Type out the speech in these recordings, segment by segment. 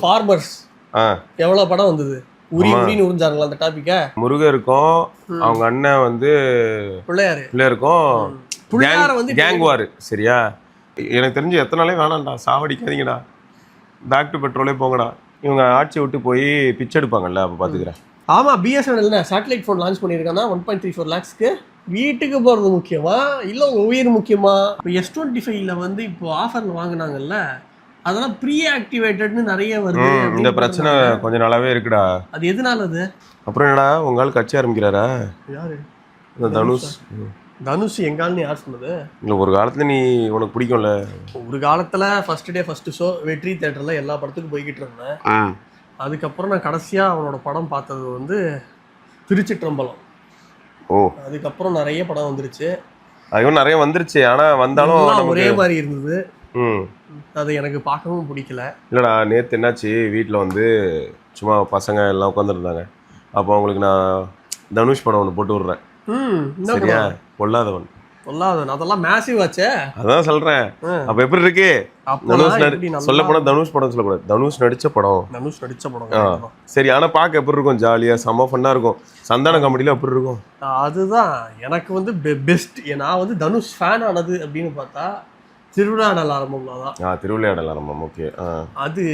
Farmers எவ்வளவு படம் வந்தது, உரி உரின்னு உறிஞ்சாங்களா அந்த டாபிக்க. முருகருக்கும் அவங்க அண்ணன் வந்து பிள்ளையாருக்கும் கேங் வார். சரியா, எனக்கு தெரிஞ்சு எத்தனை நாளே வேணாம்டா, சாவடிக்காதீங்கடா, பேக் டு பெட்ரோலே போங்கடா. இவங்க ஆட்சி விட்டு போய் பிச்சை எடுப்பாங்கல்ல, அப்போ பார்த்துக்கிறேன். ஆமா, பிஎஸ்என்எல் சேட்டலைட் ஃபோன் லான்ச் பண்ணியிருக்காங்கன்னா 1.34 lakhsக்கு. வீட்டுக்கு போகிறது முக்கியமா இல்லை உயிர் முக்கியமா? இப்போ S25ல வந்து இப்போ ஆஃபரில் வாங்கினாங்கல்ல, அதெல்லாம் ப்ரீ ஆக்டிவேட்டட்னு நிறைய வருது. இந்த பிரச்சனை கொஞ்சம் நாளாவே இருக்குடா. அது எதனால? அது அப்புறம் என்னடா உங்களால் கட்சி ஆரம்பிக்கிறாரா? யாரு? தனுஷ். எங்கால்னு யார் சொன்னது? இல்லை, ஒரு காலத்துல நீ உனக்கு பிடிக்கும்ல. ஒரு காலத்தில் ஃபர்ஸ்ட் டே ஃபர்ஸ்ட் ஷோ வெற்றி தேட்டரில் எல்லா படத்துக்கும் போய்கிட்டு இருந்தேன். அதுக்கப்புறம் நான் கடைசியாக அவனோட படம் பார்த்தது வந்து திருச்சிற்றம்பலம். அதுக்கப்புறம் நிறைய படம் வந்துருச்சு. அதுவும் நிறைய வந்துருச்சு, ஆனால் வந்தாலும் ஒரே மாதிரி இருந்தது. அது எனக்கு பார்க்கவும் பிடிக்கல. இல்லைடா, நேற்று என்னாச்சு, வீட்டில் வந்து சும்மா பசங்க எல்லாம் உட்காந்துருந்தாங்க. அப்போ அவங்களுக்கு நான் தனுஷ் படம் ஒன்று போட்டு விட்றேன். சரியா, பொல்லாதவன். அதெல்லாம் மேசிவ் ஆச்சே. அதான் சொல்றேன். அப்ப எப்படி இருக்கு? சொல்ல போனா தனுஷ் படம் சொல்லக்கூடாது, தனுஷ் நடிச்ச படம். சரி, ஆனா பாக்க எப்படி இருக்கும்? ஜாலியா செம்ம ஃபன்னா இருக்கும். சந்தான காமெடியில எப்படி இருக்கும்? அதுதான் எனக்கு வந்து பெஸ்ட். நான் வந்து தனுஷ் ஃபேன் ஆனது அப்படின்னு பார்த்தா திருவிளையாடல் ஆரம்பம் தான். திருவிளையாடல் ஆரம்பம். ஓகே. அது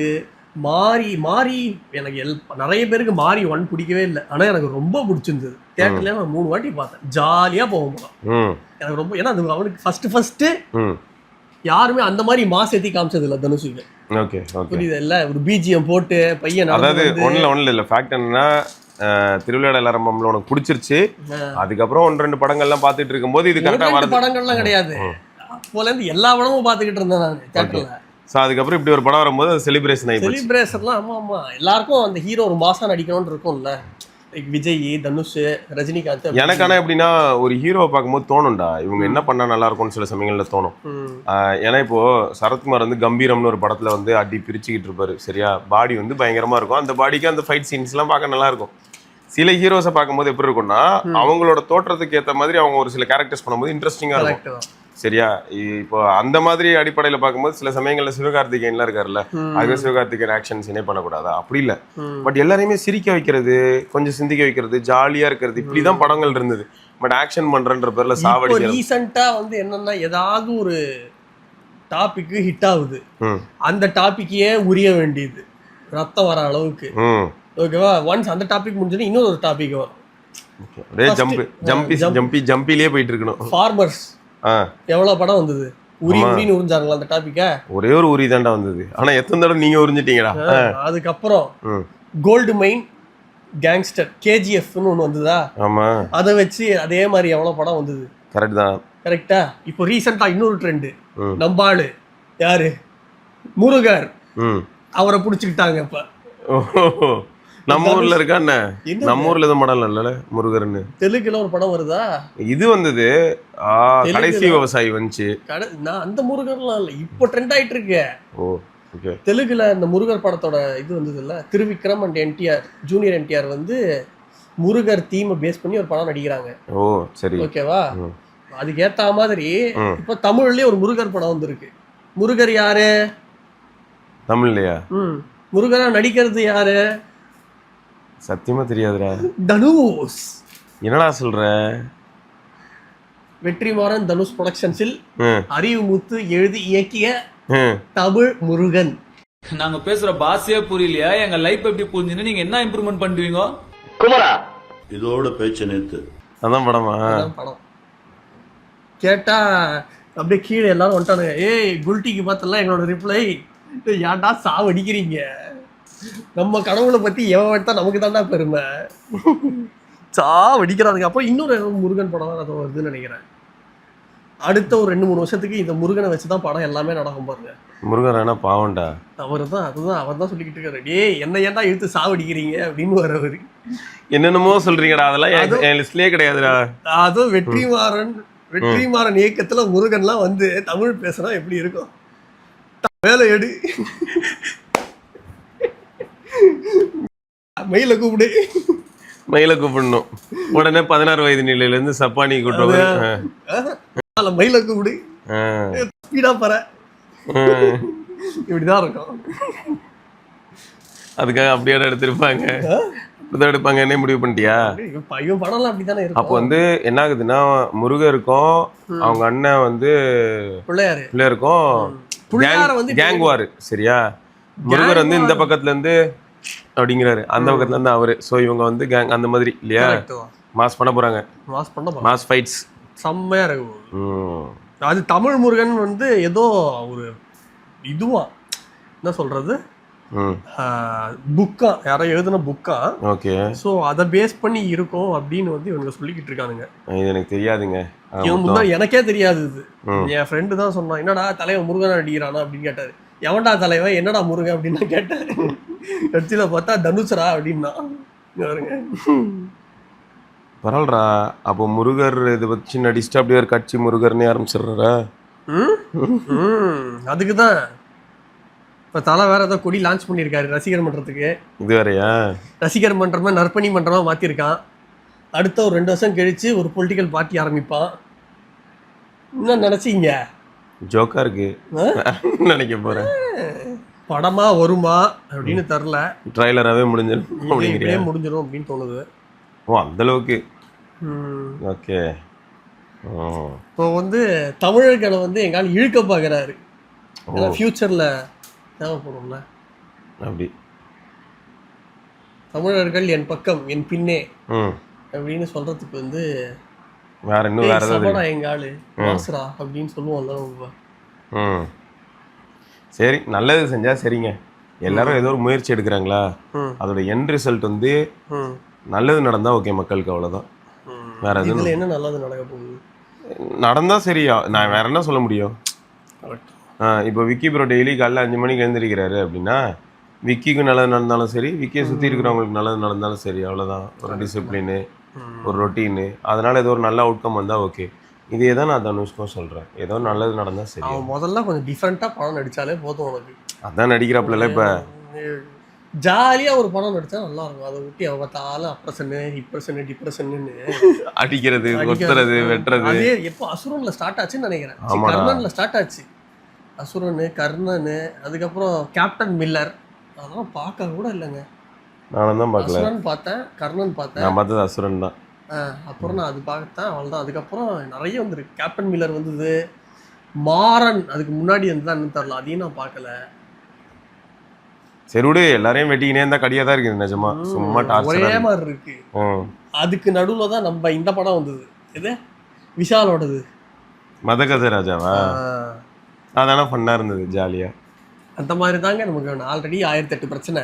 மாறி எனக்கு நிறைய பேருக்கு மாறி 1 பிடிக்கவே இல்லை. ஆனா எனக்கு ரொம்ப பிடிச்சிருந்தது. தியேட்டர்ல நான் 3 வாட்டி பார்த்தேன். ஜாலியா போகும் எனக்கு ரொம்ப. ஏன்னா அது அவனுக்கு ஃபர்ஸ்ட் யாருமே அந்த மாதிரி மாஸ் ஏத்தி காமிச்சது இல்லை தனுஷுக்கு. புரியுது இல்ல? ஒரு பிஜிஎம் போட்டு பையன். அதாவது ஒன்னுல இல்ல, ஃபேக்ட் என்னன்னா திருவிளையாடல் ஆரம்பம்ல உனக்கு பிடிச்சிருச்சு. அதுக்கப்புறம் 1-2 படங்கள்லாம் பார்த்துட்டு இருக்கும்போது இது கரெக்டா வர படங்கள்லாம் கிடையாது. அப்போல இருந்து எல்லா படமும் பார்த்துக்கிட்டு இருந்தேன் நான் தியேட்டர்ல. ஸோ அதுக்கப்புறம் இப்படி ஒரு படம் வரும்போது செலிப்ரேஷன் செலிப்ரேஷன்லாம். ஆமா, எல்லாருக்கும் அந்த ஹீரோ ஒரு மாசா நடிக்கணும்னு இருக்கும்ல. விஜய், தனுஷ், ரஜினிகாந்த். எனக்கு ஆனால் எப்படின்னா, ஒரு ஹீரோவை பார்க்கும்போது தோணும்டா, இவங்க என்ன பண்ணா நல்லா இருக்கும்னு சில சமயங்கள்ல தோணும். ஏன்னா இப்போ சரத்குமார் வந்து கம்பீரம்னு ஒரு படத்துல வந்து அடி பிரிச்சுக்கிட்டு இருப்பாரு. சரியா, பாடி வந்து பயங்கரமா இருக்கும். அந்த பாடிக்கு அந்த ஃபைட் சீன்ஸ் எல்லாம் பார்க்க நல்லா இருக்கும். சில ஹீரோஸை பார்க்கும்போது எப்படி இருக்கும்னா, அவங்களோட தோற்றத்துக்கு ஏற்ற மாதிரி அவங்க ஒரு சில கேரக்டர்ஸ் பண்ணும்போது இன்ட்ரெஸ்டிங்கா இருக்கும். சரியா, இப்போ அந்த மாதிரி அடிப்படையில் பார்க்கும்போது சில சமயங்கள்ல சிவகார்த்திகேயன்லாம் இருக்காருல்ல, அதுவே சிவகார்த்திகேயன் ஆக்ஷன் சீனே பண்ணக்கூடாதா? அப்படி இல்லை. பட் எல்லாரையுமே சிரிக்க வைக்கிறது, கொஞ்சம் சிந்திக்க வைக்கிறது, ஜாலியா இருக்கிறது, இப்படிதான் படங்கள் இருந்தது. பட் ஆக்ஷன் பண்றன்ற பேர்ல சாவடிக்கிறது. ரீசெண்டா வந்து என்னன்னா, ஏதாவது ஒரு டாபிக் ஹிட் ஆகுது, அந்த டாபிக்கையே உரிய வேண்டியது ரத்தம் வர அளவுக்கு. ஓகேவா? ஒன்ஸ் அந்த டாபிக் முடிஞ்சது இன்னொரு டாபிக் வரும். ஜம்பிலேயே போயிட்டு இருக்கணும். ஃபார்மர்ஸ் எவ்வளவு படம் வந்தது, உரின்னு உறிஞ்சாங்களா அந்த டாபிக்க. ஒரே ஒரு உரி தாண்டா வந்தது, ஆனா எத்தனை தடவை நீங்க உறிஞ்சிட்டீங்கடா. அதுக்கப்புறம் கோல்டு மைன் கேங்ஸ்டர் KGFன்னு ஒண்ணு வந்ததா? ஆமா, அதை வச்சு அதே மாதிரி எவ்வளவு படம் வந்தது. கரெக்ட் தான். கரெக்டா. இப்போ ரீசெண்டா இன்னொரு ட்ரெண்ட், நம்பாளு யாரு, முருகர், அவரை புடிச்சுக்கிட்டாங்க. இப்ப நம்ம ஊர்ல இருக்கா என்ன? நம்ம ஊர்ல எதுவும் படம் இல்ல முருகர்னு. தெலுங்குல ஒரு படம் வருதா? இது வந்தது கடைசி விவசாயி வந்துச்சு. நான் அந்த முருகர்லாம் இல்ல, இப்போ ட்ரெண்ட் ஆயிட்டு இருக்கு. தெலுங்குல இந்த முருகர் படத்தோட இது வந்தது இல்ல, Trivikram and NTR, junior NTR வந்து முருகர் தீமை பேஸ் பண்ணி ஒரு படம் நடிக்கிறாங்க. ஓ சரி, ஓகேவா? அதுக்கு ஏத்த மாதிரி இப்போ தமிழ்லயே ஒரு முருகர் படம் வந்திருக்கு. முருகர் யாரு தமிழ்லையா? முருகரா நடிக்கிறது யாரு? சத்தியமா தெரியாதுடா. தனுஷ். என்னடா சொல்ற? வெற்றிமாறன் தனுஷ் புரொடக்ஷன்ஸில் அறிவுமுத்து எழுதி இயக்கிய தமிழ் முருகன். நாங்க பேசுற பாஷையே புரியலையா? எங்க லைஃப் எப்படி புரிஞ்சுன்னு நீங்க என்ன இம்ப்ரூவ்மெண்ட் பண்ணுவீங்க? குமரா, இதோட பேச்சு நேத்து. அதான் படமா? படம் கேட்டா அப்படியே கீழே எல்லாரும் வந்துட்டானுங்க. ஏய் குல்டிக்கு பார்த்தலாம் எங்களோட ரிப்ளை, ஏன்டா சாவடிக்கிறீங்க, நம்ம கடவுளை பத்தி எவன் எடுத்தா நமக்கு தாண்டா பெருமை, சாவடிக்கிறாங்க. அப்போ இன்னொரு முருகன் படம் தான் அது வருதுன்னு நினைக்கிறேன். அடுத்த ஒரு 2-3 வருஷத்துக்கு இந்த முருகனை வச்சுதான் படம் எல்லாமே நடக்கும் பாருங்க. முருகன் என்ன பாவம்டா. அதுதான் அவர் தான் சொல்லிக்கிட்டு இருக்காரு, டேய் என்ன ஏன்டா இழுத்து சாவடிக்கிறீங்க அப்படின்னு வரவரு. என்னென்னமோ சொல்றீங்கடா, அதெல்லாம் என் லிஸ்ட்லயே கிடையாதுடா. அதுவும் வெற்றிமாறன் இயக்கத்துல முருகன்லாம் வந்து தமிழ் பேசுனா எப்படி இருக்கும்? வேலை எடு, மயில கூப்பிடணும். உடனே 16 வயது நிலையில இருந்து சப்பானி கூப்பிட்டு மயில கூப்பிடு, ஸ்பீடா பாரு, இப்படிதான் இருக்கும். அதுக்காக அப்படியே எடுத்திருப்பாங்க, இப்படிதான் எடுப்பாங்க. என்ன முடிவு பண்ணிட்டியா? இவன் படம்லாம் அப்படித்தானே அப்போ இருக்கும். வந்து என்ன ஆகுதுன்னா, முருகருக்கும் அவங்க அண்ணன் வந்து பிள்ளையாரு பிள்ளையருக்கும் பிள்ளையார வந்து கேங் வார். சரியா? முருகர் வந்து இந்த பக்கத்துல இருந்து அப்படிங்கிறாரு, அந்த பக்கத்துல இருந்து அவரு. ஸோ இவங்க வந்து கேங் அந்த மாதிரி இல்லையா? மாஸ் பண்ண போறாங்க, மாஸ் ஃபைட்ஸ் செம்மையா இருக்கும். அது தமிழ் முருகன் வந்து ஏதோ ஒரு இதுவா என்ன சொல்றது, புக்கா யாரோ எழுதுன புக்கா. ஓகே. ஸோ அதை பேஸ் பண்ணி இருக்கும் அப்படின்னு வந்து இவங்க சொல்லிக்கிட்டு இருக்கானுங்க. இது எனக்கு தெரியாதுங்க. முன்னாடி எனக்கே தெரியாது. இது என் ஃப்ரெண்டு தான் சொன்னான், என்னடா தலைவன் முருகன் அடிக்கிறானா அப்படின்னு கேட்டாரு. எவன்டா தலைவன், என்னடா முருகன் அப்படின்னு நான் கேட்டேன். கட்சியில பார்த்தா தனுஷரா அப்படின்னா. பரவாயில்லடா. அப்போ முருகர் இதை வச்சு நடிச்சுட்டு அப்படியே ஒரு கட்சி முருகர்னே ஆரம்பிச்சிடுறா. அதுக்குதான் இப்போ தலை வேற ஏதோ கொடி லான்ச் பண்ணியிருக்காரு ரசிகர் மன்றத்துக்கு. இது வேறையா? ரசிகர் மன்றமா நற்பணி மன்றமா மாற்றிருக்கான். அடுத்த ஒரு 2 வருஷம் கழிச்சு ஒரு பொலிட்டிக்கல் பார்ட்டி ஆரம்பிப்பான். என்ன நினைச்சீங்க? ஜோக்கா இருக்கு நினைக்க போறேன். படமா வருமா அப்படின்னு தெரில. ட்ரைலராகவே முடிஞ்சிடும் முடிஞ்சிடும் அப்படின்னு தோணுது. ஓ அந்த அளவுக்கு. ஓகே. இப்போ வந்து தமிழர்களை வந்து எங்கால இழுக்க பார்க்குறாரு. ஃபியூச்சரில் தேவைப்படும்ல அப்படி. தமிழர்கள் என் பக்கம் என் பின்னே அப்படின்னு சொல்றதுக்கு வந்து வேற இன்னும் வேற ஏதாவது எங்க ஆளு மாசுரா அப்படின்னு சொல்லுவோம்ல. சரி, நல்லது செஞ்சா சரிங்க. எல்லாரும் ஏதோ ஒரு முயற்சி எடுக்கிறாங்களா, அதோட எண்ட் ரிசல்ட் வந்து நல்லது நடந்தா ஓகே மக்களுக்கு, அவ்வளவுதான். வேற எதுவும் என்ன நல்லது நடக்க போகுது நடந்தா சரியா? நான் வேற என்ன சொல்ல முடியும்? இப்போ விக்கி ப்ரோ டெய்லி காலைல 5 மணிக்கு எழுந்திருக்கிறாரு அப்படின்னா, விக்கிக்கு நல்லது நடந்தாலும் சரி, விக்கியை சுற்றி இருக்கிறவங்களுக்கு நல்லது நடந்தாலும் சரி, அவ்வளோதான். ஒரு டிசிப்ளினு, ஒரு ரொட்டீனு, அதனால ஏதோ ஒரு நல்ல அவுட்கம் வந்தால் ஓகே. இதே தான் நான் தனுஷ்க்கும் சொல்கிறேன், ஏதோ நல்லது நடந்தால் சரி. அவன் முதல்ல கொஞ்சம் டிஃப்ரெண்ட்டாக படம் நடித்தாலே போதும் உனக்கு. அதான் நடிக்கிறாப்புல. இப்போ ஜாலியாக ஒரு படம் நடித்தா நல்லா இருக்கும். அதை விட்டு அவன் பார்த்தாலும் அப்ரஷனு டிப்ரெஷனு அடிக்கிறது, கொத்துறது, வெட்டுறது. அதே எப்போ அசுரனில் ஸ்டார்ட் ஆச்சுன்னு நினைக்கிறேன். கர்ணனில் ஸ்டார்ட் ஆச்சு. அசுரனு, கர்ணனு, அதுக்கப்புறம் கேப்டன் மில்லர், அதெல்லாம் பார்க்க கூட இல்லைங்க. நானும் தான் பார்க்கல. அசுரன் பார்த்தேன், கர்ணன் பார்த்தேன். நான் பார்த்தது அசுரன் தான். அப்புறம் நான் அது பார்த்தேன், அவ்வளோதான். அதுக்கப்புறம் நிறைய வந்துருக்கு. கேப்டன் மில்லர் வந்தது, மாறன் அதுக்கு முன்னாடி வந்து என்ன தரல, அதையும் நான் பார்க்கல. சரி விடு, எல்லாரையும் வெட்டிக்கினே இருந்தா கடியா தான் இருக்குது நிஜமா. சும்மா ஒரே மாதிரி இருக்கு. அதுக்கு நடுவில் தான் நம்ம இந்த படம் வந்தது, இது விஷாலோடது மதகஜ ராஜாவா. அதான ஃபன்னா இருந்தது, ஜாலியா. அந்த மாதிரி தாங்க நமக்கு ஆல்ரெடி 1008 பிரச்சனை.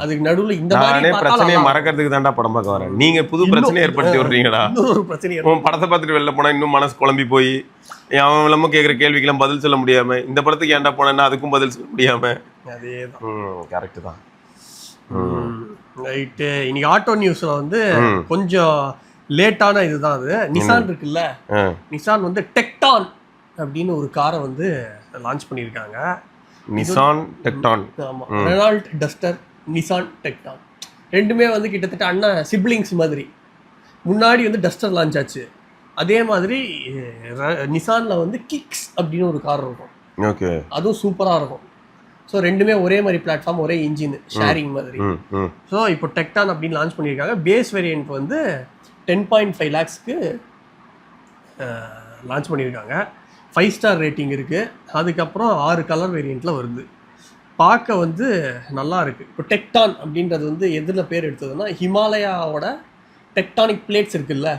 அதுக்கு நடுவில் இந்த நானே பிரச்சனையை மறக்கிறதுக்கு தான்டா படம் பார்க்க வரேன். நீங்க புது பிரச்சனையை ஏற்படுத்தி விடுறீங்கடா. இன்னொரு பிரச்சனை, படத்தை பார்த்துட்டு வெளில போனா இன்னும் மனசு குழம்பி போய் அவன் இல்லாம கேட்குற கேள்விக்கெல்லாம் பதில் சொல்ல முடியாம, இந்த படத்துக்கு ஏன்டா போனேன்னா அதுக்கும் பதில் சொல்ல முடியாம. அதேதான். கரெக்ட் தான். ரைட்டு. இன்னைக்கு ஆட்டோ நியூஸ்ல வந்து கொஞ்சம் லேட்டான இதுதான். அது நிசான் இருக்குல்ல, நிசான் வந்து டெக்டான் அப்படின்னு ஒரு காரை வந்து லான்ச் பண்ணியிருக்காங்க. நிசான் டெக்டான். ஆமாம், ரெனால்ட் டஸ்டர், நிசான் டெக்டான் ரெண்டுமே வந்து கிட்டத்தட்ட அண்ணா சிப்ளிங்ஸ் மாதிரி. முன்னாடி வந்து டஸ்டர் லான்ச் ஆச்சு, அதே மாதிரி நிசானில் வந்து கிக்ஸ் அப்படின்னு ஒரு கார் இருக்கும். ஓகே, அதுவும் சூப்பராக இருக்கும். ஸோ ரெண்டுமே ஒரே மாதிரி பிளாட்ஃபார்ம், ஒரே இன்ஜின், ஷேரிங் மாதிரி. ஸோ இப்போ டெக்டான் அப்படின்னு லான்ச் பண்ணியிருக்காங்க. பேஸ் வேரியன்ட் வந்து 10.5 lakhsக்கு லான்ச் பண்ணியிருக்காங்க. 5 ஸ்டார் ரேட்டிங் இருக்குது. அதுக்கப்புறம் 6 கலர் வேரியண்ட்டில் வருது. பார்க்க வந்து நல்லா இருக்குது. இப்போ டெக்டான் அப்படின்றது வந்து எதில் பேர் எடுத்ததுன்னா, ஹிமாலயாவோட டெக்டானிக் பிளேட்ஸ் இருக்குல்ல,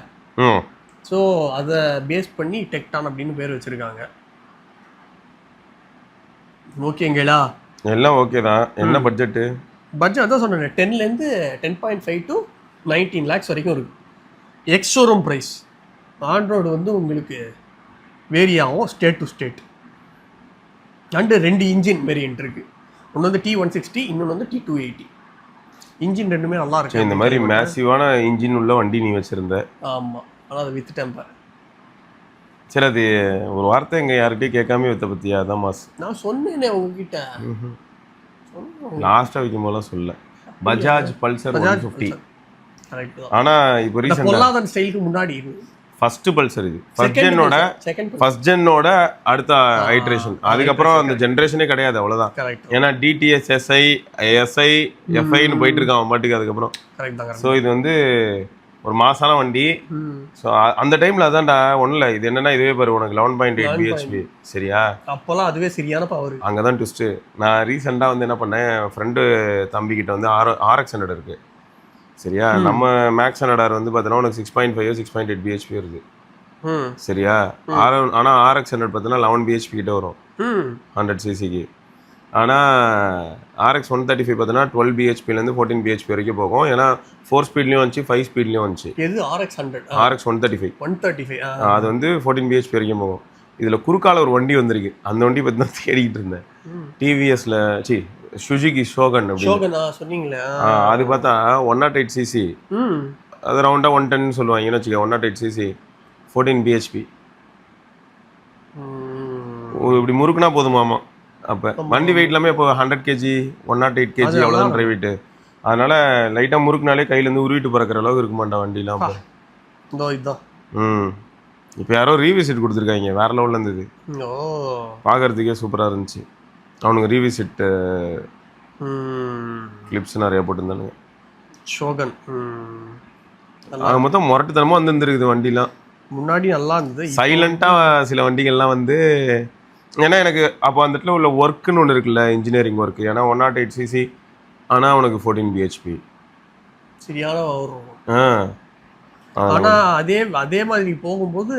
ஸோ அதை பேஸ் பண்ணி டெக்டான் அப்படின்னு பேர் வச்சுருக்காங்க. ஓகேங்களா? எல்லாம் ஓகே தான். என்ன பட்ஜெட்டு? பட்ஜெட் அதான் சொன்னேன், 10லேருந்து 10.5 to 19 lakhs வரைக்கும் இருக்குது. X showroom price. ஆண்ட்ராய்டு வந்து உங்களுக்கு வேரி ஆகும் state to state. And 2 engine variant இருக்குது. ஒன்று வந்து T160, இன்னொன்று வந்து T280. இன்ஜின் ரெண்டுமே நல்லா இருக்கு. இந்த மாதிரி மேசிவான இன்ஜின் உள்ள வண்டி நீ வச்சுருந்த? ஆமாம், ஆனால் அதை வித்துட்டேன் பாரு. சரி, அது ஒரு வார்த்தை எங்கள் யார்கிட்டையும் கேட்காம வித்த பற்றியா? அதான் மாஸ். நான் சொன்னேனே உங்ககிட்ட, லாஸ்ட்டாக வைக்கும் போதெல்லாம் சொல்ல. பஜாஜ் பல்சர் 150. ஆனால் இப்போ ரீசெண்டாக பொல்லாதன் ஸ்டைலுக்கு முன்னாடி ஃபர்ஸ்ட் பல்சர் இது ஃபர்ஸ்ட் ஜென்னோட அடுத்த ஐட்ரேஷன். அதுக்கப்புறம் அந்த ஜென்ரேஷனே கிடையாது, அவ்வளவுதான். கரெக்ட் ஏன்னா டிடிஎஸ் எஸ்ஐ எஸ்ஐ எஃப்ஐன்னு போயிட்டு இருக்கான் அவன் பாட்டுக்கு. அதுக்கப்புறம் கரெக்ட் தான். ஸோ இது வந்து ஒரு மாசான வண்டி. ஸோ அந்த டைம்ல அதான்டா ஒன்றும் இல்லை. இது என்னன்னா இதுவே பாரு உனக்கு 11.8 பிஹெச்பி, சரியா? அப்போல்லாம் அதுவே சரியான பவர். அங்கதான் ட்விஸ்ட். நான் ரீசெண்டாக வந்து என்ன பண்ணேன், ஃப்ரெண்டு தம்பிக்கிட்ட வந்து RX 100 இருக்கு, சரியா? நம்ம மேக்ஸ் 100 வந்து பார்த்தீங்கன்னா உனக்கு 6.5 6.8 பிஹெச்பி வருது, சரியா? ஆனால் RX 100 பார்த்தீங்கன்னா 11 பிஹெச்பி கிட்ட வரும் 100 சிசிக்கு. ஆனால் RX 135 பார்த்தீங்கன்னா 12 பிஹெச்பிலேருந்து 14 பிஹெச்பி வரைக்கும் போகும். ஏன்னா 4 ஸ்பீட்லேயும் வந்துச்சு 5 ஸ்பீட்லேயும் வந்துச்சு. எது RX 100? RX 135 135 அது வந்து 14 பிஹெச்பி வரைக்கும் போகும். இதில் குறுக்கால ஒரு வண்டி வந்திருக்கு, அந்த வண்டி பற்றி தான் தேடிக்கிட்டு இருந்தேன். டிவிஎஸ்ல சுசுகி ஷோகன் அப்படின்னு சொன்னீங்களே, அது பார்த்தா 108 சிசி, அது ரவுண்டாக 110 சொல்லுவாங்கன்னு வச்சுக்க. 108 சிசி 14 பிஹெச்பி. இப்படி முறுக்குனா போதுமாமா. அப்போ வண்டி வெயிட் எல்லாமே இப்போ 100 கேஜி 108 கேஜி அவ்வளோதான் ட்ரை வெயிட்டு. அதனால லைட்டாக முறுக்குனாலே கையிலேருந்து உருவிட்டு பறக்கிற அளவுக்கு இருக்குமாண்டா வண்டிலாம் இப்போ. இப்போ யாரோ ரீவிசிட் கொடுத்துருக்காங்க, வேற லெவலில் இருந்தது, பார்க்கறதுக்கே சூப்பராக இருந்துச்சு. அவனுக்கு ரீவிசிட் கிளிப்ஸ் நிறைய போட்டுருந்தானுங்க. ஷோகன் அது மொத்தம் முரட்டுத்தனமாக வந்துருக்குது வண்டிலாம். முன்னாடி நல்லா இருந்தது, சைலண்டாக சில வண்டிகள்லாம் வந்து. ஏன்னா எனக்கு அப்போ அந்த இடத்துல உள்ள ஒர்க்குன்னு ஒன்று இருக்குல்ல, இன்ஜினியரிங் ஒர்க்கு. ஏன்னா 108 சிசி ஆனால் அவனுக்கு 14 பிஹெச்பி சரியான வரும். ஆனா அதே மாதிரி போகும்போது